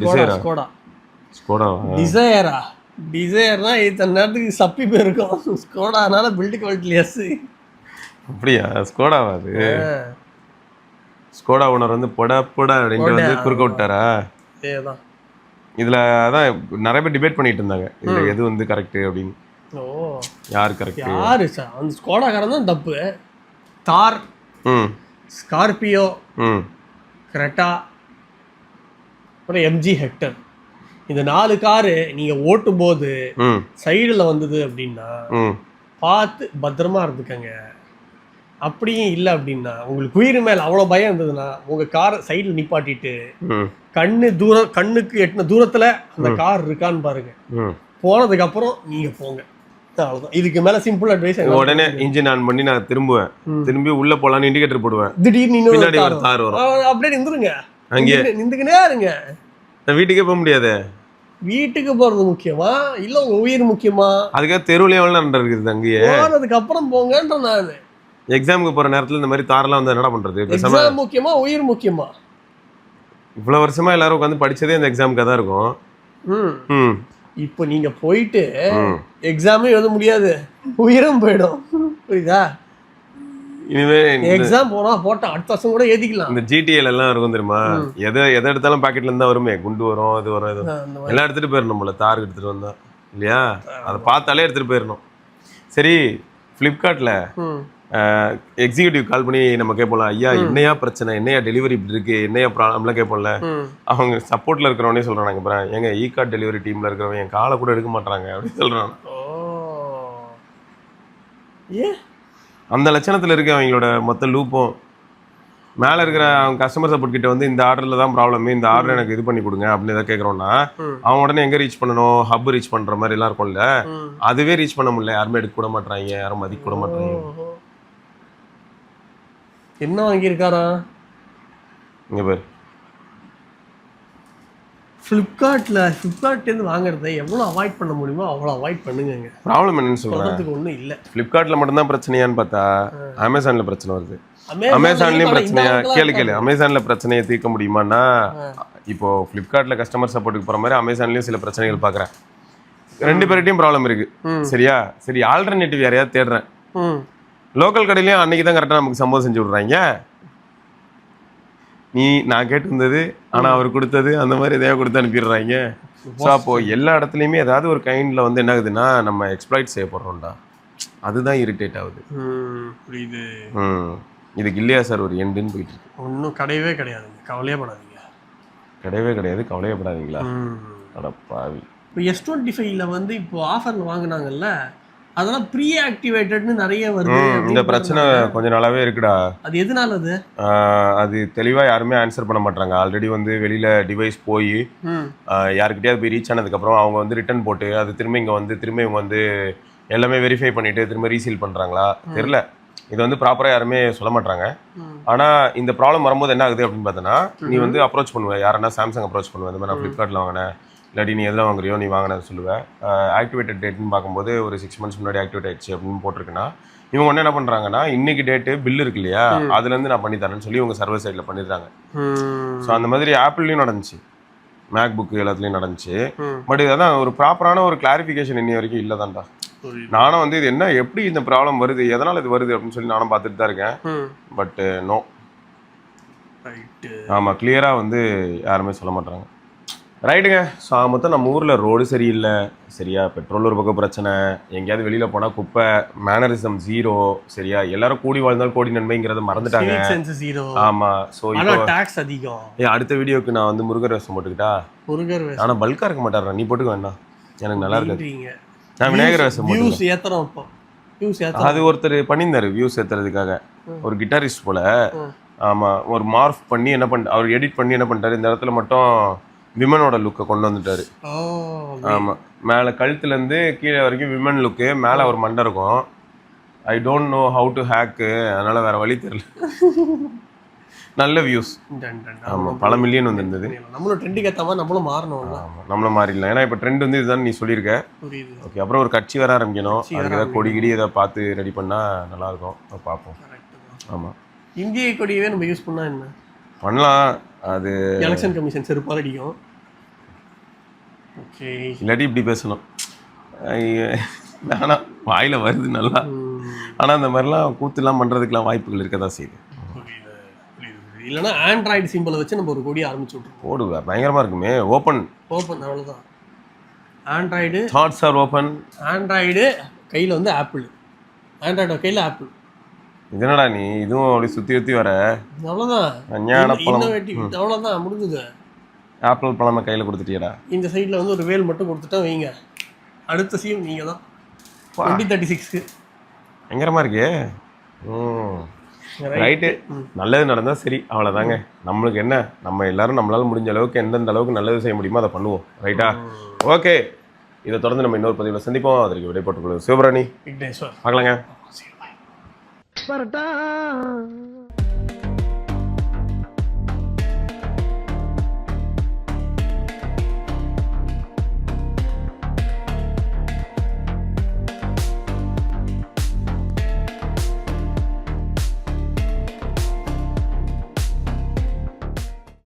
டிசைரா? ஸ்கோடா. ஸ்கோடாவா? டிசைரா? டிசைர்னா இத்தனை நேரத்துக்கு சப்பி போயிருக்கும். ஸ்கோடானால பில்டு குவாலிட்டி லெஸ். அப்படியா? ஸ்கோடாவா அது? ஸ்கோடா ஓனர் வந்து பொடா அப்படின்ட்டு வந்து குறுக்க விட்டாரா? அதேதான். இதில் அதான் நிறைய பேர் டிபேட் பண்ணிட்டு இருந்தாங்க, இதில் எது வந்து கரெக்டு அப்படின்னு. ஓ, யார் கரெக்ட்? யாரு சார்? அந்த ஸ்கோடாக்காரன் தான் தப்பு. தார், ஸ்கார்பியோ, கிரெட்டா, அப்புறம் எம்ஜி ஹெக்டர், இந்த 4 காரு நீங்கள் ஓட்டும் போது சைடில் வந்தது அப்படின்னா பார்த்து பத்திரமா இருந்துக்கங்க. அப்படியும் இல்லை அப்படின்னா, உங்களுக்கு உயிர் மேலே அவ்வளோ பயம் இருந்ததுன்னா உங்கள் காரை சைடில் நிப்பாட்டிட்டு கண்ணுக்கு எட்டின தூரத்தில் அந்த கார் இருக்கான்னு பாருங்க. போனதுக்கப்புறம் நீங்கள் போங்க. அவ்வளோதான். இதுக்கு மேலே சிம்பிள் அட்வைஸ். உடனே இன்ஜின் ஆன் பண்ணி நான் திரும்புவேன், திரும்பி உள்ள போலான்னு இண்டிகேட்டர் போடுவேன். திடீர்னு பின்னாடி ஒரு கார் வரும், அப்படியே நின்றுங்க. அங்கே நின்றுக்கினே இருங்க. நான் வீட்டுக்கே போக முடியாது. வீட்டுக்கு போறது முக்கியமா இல்ல உங்க உயிர் முக்கியமா? அதுக்காக தெருவுல எவ்வளவு நேரம் இருக்குது? அங்கேயே போனதுக்கு அப்புறம் போங்கன்ற. நான் எக்ஸாமுக்கு போற நேரத்துல இந்த மாதிரி தாரெல்லாம் வந்து என்னடா பண்றது? எக்ஸாம் முக்கியமா உயிர் முக்கியமா? இவ்வளவு வருஷமா எல்லாரும் உட்காந்து படிச்சதே இந்த எக்ஸாமுக்கு தான் இருக்கும். இப்போ நீங்க போயிட்டு எக்ஸாமே எழுத முடியாது, உயிரும் போயிடும். புரியுதா? இனிமே எக்ஸாம் போனா போட்டா அடுத்த வருஷம் கூட ஏத்திக்கலாம். இந்த ஜிடிஏல எல்லாம் இருக்கும் தெரியுமா, எதை எடுத்தாலும் பாக்கெட்ல இருந்தா வருமே, குண்டு வரும், இது வரும், இது அந்த மாதிரி. எல்லாம் எடுத்துட்டு போயிடணும் போல, தார் எடுத்துட்டு வந்தா இல்லையா, அதை பார்த்தாலே எடுத்துட்டு போயிடணும். சரி, ஃப்ளிப்கார்ட்ல எக்ஸிக்யூட்டிவ் கால் பண்ணி நம்ம கேட்போம்ல, ஐயா என்னையா பிரச்சனை, என்னையா டெலிவரி இப்படி இருக்கு, என்னையா ப்ராப்ளம்லாம் கேட்போம்ல. அவங்க சப்போர்ட்ல இருக்கிறவனே சொல்றாங்க, அப்புறம் எங்க இ கார்ட் டெலிவரி டீம்ல இருக்கிறவங்க என் காலை கூட எடுக்க மாட்டாங்க அப்படின்னு சொல்றாங்க. அந்த லட்சணத்துல இருக்கு அவங்களோட மொத்த லூப்பும். மேல இருக்கிற அவங்க கஸ்டமர் சப்போர்ட் கிட்ட வந்து இந்த ஆர்டர்ல தான் ப்ராப்ளம், இந்த ஆர்டர் எனக்கு இது பண்ணி கொடுங்க அப்படின்னு எதாவது கேட்கறோம்னா, அவங்க உடனே எங்க ரீச் பண்ணணும், ஹப் ரீச் பண்ற மாதிரி எல்லாம் இருக்கும்ல, அதுவே ரீச் பண்ண முடியல, யாருமே எடுக்க கூட மாட்டாங்க, யாரும் மதிக்க கூட மாட்டாங்க. என்ன வாங்கியிருக்காரா இங்க பாரு, ஃப்ளிப்கார்ட்லேருந்து வாங்குறதை எவ்வளோ அவாய்ட் பண்ண முடியுமோ அவ்வளோ அவாய்ட் பண்ணுங்க. ப்ராப்ளம் என்னன்னு சொல்றேன், சொல்றதுக்கு ஒன்றும் இல்லை. ஃப்ளிப்கார்ட்ல மட்டும்தான் பிரச்சனையான்னு பார்த்தா அமேசான்ல பிரச்சனை வருது. அமேசான்லயும் பிரச்சனையா, கேளு அமேசான்ல பிரச்சனையை தீர்க்க முடியுமான்னா, இப்போ ஃப்ளிப்கார்ட்ல கஸ்டமர் சப்போர்ட்டுக்கு போற மாதிரி அமேசான்லயும் சில பிரச்சனைகள் பாக்குறேன். ரெண்டு பேர்கிட்டயும் ப்ராப்ளம் இருக்கு. சரியா, சரி ஆல்டர்னேட்டிவ் யாரையாவது தேடுறேன். லோக்கல் கடையிலயும் அன்னைக்கு தான் கரெக்டா நமக்கு சம்பவம் செஞ்சு விடுறாங்க. நான் கேட்டிருந்தது ஆனா அவர் கொடுத்தது அந்த மாதிரி எதையா கொடுத்து அனுப்பிடுறாங்க. ஸோ அப்போ எல்லா இடத்துலையுமே ஏதாவது ஒரு கைண்ட்ல வந்து என்ன ஆகுதுன்னா நம்ம எக்ஸ்ப்ளாய்ட் செய்யப்படுறோம்டா, அதுதான் இரிட்டேட் ஆகுது. புரியுது. இதுக்கு இல்லையா சார் ஒரு எண்டுன்னு போயிட்டு இருக்கு. ஒன்றும் கிடையவே கிடையாதுங்க, கவலையே படாதீங்க. கிடையவே கிடையாது, கவலையப்படாதீங்களா? அட பாவி. இப்போ S25ல வந்து இப்போ ஆஃபர்ல வாங்கினாங்கல்ல, அதெல்லாம் ப்ரீ ஆக்டிவேட்டட்னு நிறைய வருது. இந்த பிரச்சனை கொஞ்ச நாளாவே இருக்குடா. அது எதனால அது தெளிவா யாருமே ஆன்சர் பண்ண மாட்டாங்க. ஆல்ரெடி வந்து வெளியில டிவைஸ் போய் யாருக்கிட்டயாவது போய் ரீச் ஆனதுக்கு அப்புறம் அவங்க வந்து ரிட்டர்ன் போட்டு அது திரும்ப இங்க வந்து திரும்ப இவங்க வந்து எல்லாமே வெரிஃபை பண்ணிட்டு திரும்ப ரீசீல் பண்றாங்களா தெரியல. இது வந்து ப்ராப்பரா யாருமே சொல்ல மாட்டாங்க. ஆனா இந்த ப்ராப்ளம் வரும்போது என்ன ஆகுது அப்படின்னு பார்த்தோன்னா, நீ வந்து அப்ரோச் பண்ணுவேன், யாருன்னா சாம்சங் அப்ரோச் பண்ணுவேன், இந்த மாதிரி நான் ஃப்ளிப்கார்ட்ல வாங்கினேன், இல்லாட்டி நீ எதில் வாங்குறியோ நீ வாங்கினது சொல்லுவேன். ஆக்டிவேட்டட் டேட்னு பார்க்கும்போது ஒரு 6 months முன்னாடி ஆக்டிவேட் ஆயிடுச்சு அப்படின்னு போட்டிருக்குன்னா, இவங்க ஒன்று என்ன பண்ணுறாங்கன்னா, இன்னைக்கு டேட்டு பில் இருக்கு இல்லையா, அதுலேருந்து நான் பண்ணி தரேன்னு சொல்லி இவங்க சர்வர் சைடில் பண்ணிடுறாங்க. ஸோ அந்த மாதிரி ஆப்பிள்லையும் நடந்துச்சு, மேக் புக் எல்லாத்துலேயும் நடந்துச்சு. பட் இதெல்லாம் ஒரு ப்ராப்பரான ஒரு கிளாரிஃபிகேஷன் இன்னி வரைக்கும் இல்லை தான்டா. நானும் வந்து இது என்ன எப்படி இந்த ப்ராப்ளம் வருது, எதனால் இது வருது அப்படின்னு சொல்லி நானும் பார்த்துட்டு தான் இருக்கேன். பட் நோ, ஆமாம் கிளியராக வந்து யாருமே சொல்ல மாட்டாங்க. ரைட்டுங்க. ஸோ மொத்தம் நம்ம ஊரில் ரோடு சரியில்லை, சரியா, பெட்ரோல் ஒரு பக்கம் பிரச்சனை, எங்கேயாவது வெளியில் போனால் குப்பை, மேனரிசம் ஜீரோ, சரியா, எல்லாரும் கூடி வாழ்ந்தால் கோடி நன்மைங்கிறத மறந்துட்டாங்க. ஆமாம். ஸோ இப்போ டாக்ஸ் அதிகம். அடுத்த வீடியோக்கு நான் வந்து முருகர் வேஷம் போட்டுக்கிட்டா, ஆனால் பல்காக இருக்க மாட்டாரா, நீ போட்டுக்க வேண்டாம், எனக்கு நல்லா இருக்காது. நான் விநாயகர் வேஷம் போட்டு, அது ஒருத்தர் பண்ணியிருந்தாரு வியூஸ் ஏற்றுறதுக்காக, ஒரு கிட்டாரிஸ்ட் போல. ஆமாம், ஒரு மார்ஃப் பண்ணி என்ன பண்ண அவர் எடிட் பண்ணி என்ன பண்ணிட்டாரு, இந்த இடத்துல மட்டும் விமனோட லுக்கை கொண்டு வந்துட்டாரு. ஆமாம், மேலே கழுத்துலேருந்து கீழே வரைக்கும் விமன் லுக்கு, மேலே ஒரு மண்டை இருக்கும். I don't know how to hack, அதனால் வேறு வழி தெரியல. நல்ல வியூஸ். ஆமாம், பல மில்லியன் வந்துருந்தது. நம்மளும் ட்ரெண்டுக்கு ஏற்ற மாதிரி நம்மளும் மாறணும். ஆமாம், நம்மளும் மாறிடலாம். ஏன்னா இப்போ ட்ரெண்ட் வந்து இதுதான் நீ சொல்லியிருக்க. ஓகே, அப்புறம் ஒரு கட்சி வர ஆரம்பிக்கணும், அதுக்கு ஏதாவது கொடி கிடி ஏதாவது பார்த்து ரெடி பண்ணால் நல்லாயிருக்கும், பார்ப்போம். ஆமாம், இந்திய கொடியவே நம்ம யூஸ் பண்ணால் என்ன பண்ணலாம், அது எலெக்ஷன் கமிஷன் செருப்பால் அடிக்கும். ஓகே, இல்லாட்டி இப்படி பேசணும், ஆனால் வாயில் வருது நல்லா. ஆனால் அந்த மாதிரிலாம் கூத்துலாம் பண்ணுறதுக்கெலாம் வாய்ப்புகள் இருக்க தான் செய்யுது. இல்லைன்னா ஆண்ட்ராய்டு சிம்பிளை வச்சு நம்ம ஒரு கொடி ஆரம்பிச்சு விட்ருவோம். போடுவேன், பயங்கரமாக இருக்குமே. ஓப்பன் அவ்வளோதான். Android that's are open. Android கையில் வந்து ஆப்பிள், ஆண்ட்ராய்டு கையில் ஆப்பிள். இதனடா நீ இதுவும் அப்படி சுற்றி வர, அவ்வளோதான். அவ்வளோதான், முடிஞ்சது. ஆப்பிள் பழமை கையில் கொடுத்துட்டியடா. இந்த சைடில் வந்து ஒரு வேல் மட்டும் கொடுத்துட்டா வைங்க, அடுத்த சீம் நீங்கள் தான். 2036 பயங்கரமாக இருக்கே. ரைட்டு, நல்லது நடந்தால் சரி, அவ்வளோதாங்க. நம்மளுக்கு என்ன, நம்ம எல்லாரும் நம்மளால முடிஞ்ச அளவுக்கு எந்தெந்த அளவுக்கு நல்லது செய்ய முடியுமோ அதை பண்ணுவோம். ரைட்டா? ஓகே, இதை தொடர்ந்து நம்ம இன்னொரு பதிவில் சந்திப்போம். அதற்கு விடைபெற்றுக் கொள்வோம். சிவபிராணி, பார்க்கலாங்க.